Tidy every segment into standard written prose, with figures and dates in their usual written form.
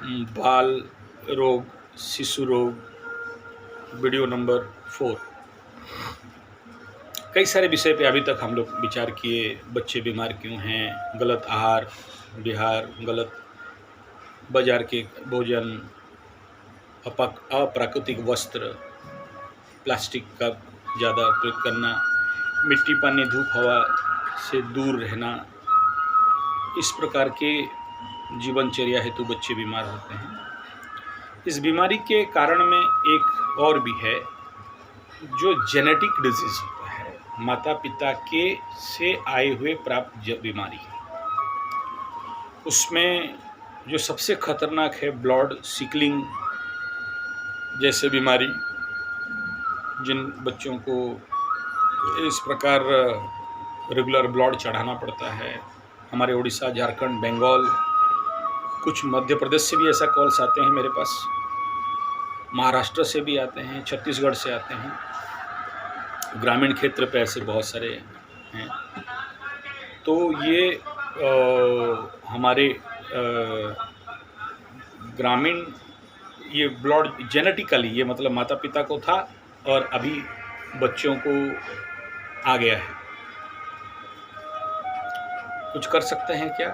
बाल रोग, शिशु रोग, वीडियो नंबर 4। कई सारे विषय पे अभी तक हम लोग विचार किए। बच्चे बीमार क्यों हैं, गलत आहार विहार, गलत बाजार के भोजन, अप्राकृतिक वस्त्र, प्लास्टिक का ज़्यादा उपयोग करना, मिट्टी पानी धूप हवा से दूर रहना, इस प्रकार के जीवनचर्या हेतु बच्चे बीमार होते हैं। इस बीमारी के कारण में एक और भी है जो जेनेटिक डिजीज होता है, माता पिता के से आए हुए प्राप्त बीमारी। उसमें जो सबसे खतरनाक है ब्लड सिकलिंग जैसे बीमारी, जिन बच्चों को इस प्रकार रेगुलर ब्लड चढ़ाना पड़ता है। हमारे उड़ीसा, झारखंड, बंगाल, कुछ मध्य प्रदेश से भी ऐसा कॉल्स आते हैं मेरे पास, महाराष्ट्र से भी आते हैं, छत्तीसगढ़ से आते हैं, ग्रामीण क्षेत्र पे ऐसे बहुत सारे हैं। तो ये हमारे ग्रामीण ये ब्लड जेनेटिकली, ये मतलब माता पिता को था और अभी बच्चों को आ गया है। कुछ कर सकते हैं क्या?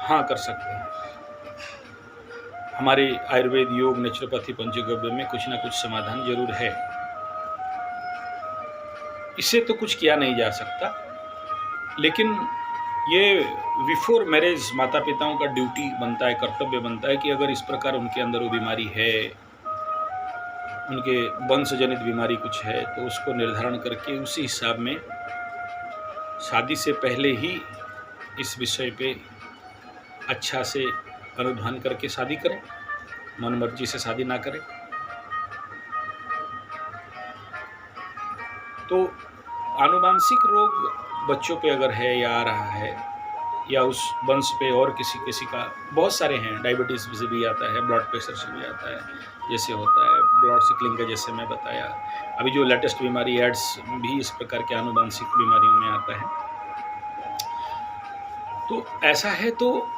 हाँ, कर सकते हैं। हमारे आयुर्वेद, योग, नेचुरोपैथी, पंचगव्य में कुछ ना कुछ समाधान जरूर है। इससे तो कुछ किया नहीं जा सकता, लेकिन ये बिफोर मैरिज माता पिताओं का ड्यूटी बनता है, कर्तव्य बनता है कि अगर इस प्रकार उनके अंदर वो बीमारी है, उनके वंशजनित बीमारी कुछ है, तो उसको निर्धारण करके उसी हिसाब में शादी से पहले ही इस विषय पे अच्छा से अनुध्यान करके शादी करें, मनमर्जी से शादी ना करें। तो आनुवांशिक रोग बच्चों पे अगर है या आ रहा है, या उस वंश पे और किसी का, बहुत सारे हैं, डायबिटीज़ से भी आता है, ब्लड प्रेशर से भी आता है, जैसे होता है ब्लड सिकलिंग का, जैसे मैं बताया। अभी जो लेटेस्ट बीमारी एड्स भी इस प्रकार के आनुवांशिक बीमारियों में आता है। तो ऐसा है, तो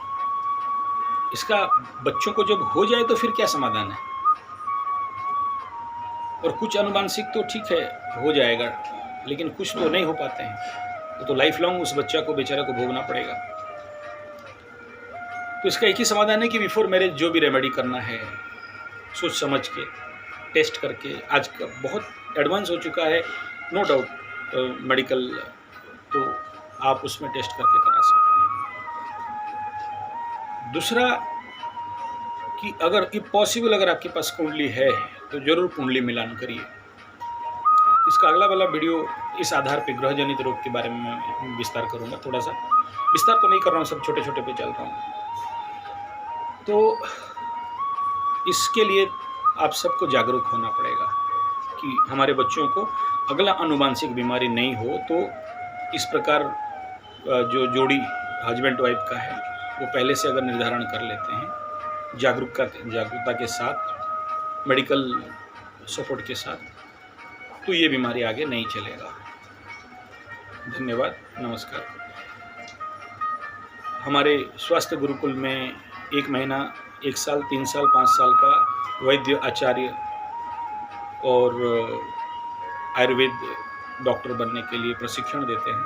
इसका बच्चों को जब हो जाए तो फिर क्या समाधान है? और कुछ आनुवांशिक तो ठीक है, हो जाएगा, लेकिन कुछ तो नहीं हो पाते हैं, तो लाइफ लॉन्ग उस बच्चा को, बेचारा को भोगना पड़ेगा। तो इसका एक ही समाधान है कि बिफोर मैरिज जो भी रेमेडी करना है, सोच समझ के, टेस्ट करके। आज का बहुत एडवांस हो चुका है, नो डाउट मेडिकल, तो आप उसमें टेस्ट करके करा सकते हैं। दूसरा कि अगर इफ पॉसिबल, अगर आपके पास कुंडली है तो जरूर कुंडली मिलान करिए। इसका अगला वाला वीडियो इस आधार पे ग्रह जनित रोग के बारे में मैं विस्तार करूंगा। थोड़ा सा विस्तार तो नहीं कर रहा हूँ, सब छोटे छोटे पे चल रहा हूँ। तो इसके लिए आप सबको जागरूक होना पड़ेगा कि हमारे बच्चों को अगला आनुवांशिक बीमारी नहीं हो। तो इस प्रकार जो जोड़ी हस्बैंड वाइफ का है, वो पहले से अगर निर्धारण कर लेते हैं जागरूकता के साथ, मेडिकल सपोर्ट के साथ, तो ये बीमारी आगे नहीं चलेगा। धन्यवाद, नमस्कार। हमारे स्वास्थ्य गुरुकुल में 1 महीना, 1 साल, 3 साल, 5 साल का वैद्य, आचार्य और आयुर्वेद डॉक्टर बनने के लिए प्रशिक्षण देते हैं।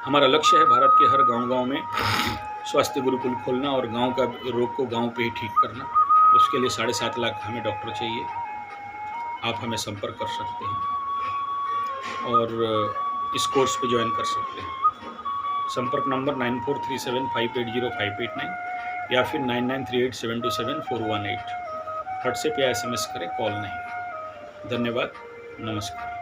हमारा लक्ष्य है भारत के हर गांव-गांव में स्वास्थ्य गुरुकुल खोलना और गांव का रोग को गांव पे ही ठीक करना। उसके लिए 7.5 लाख हमें डॉक्टर चाहिए। आप हमें संपर्क कर सकते हैं और इस कोर्स पे ज्वाइन कर सकते हैं। संपर्क नंबर 9437580589 या फिर 9938727418। व्हाट्सएप या SMS करें, कॉल नहीं। धन्यवाद, नमस्कार।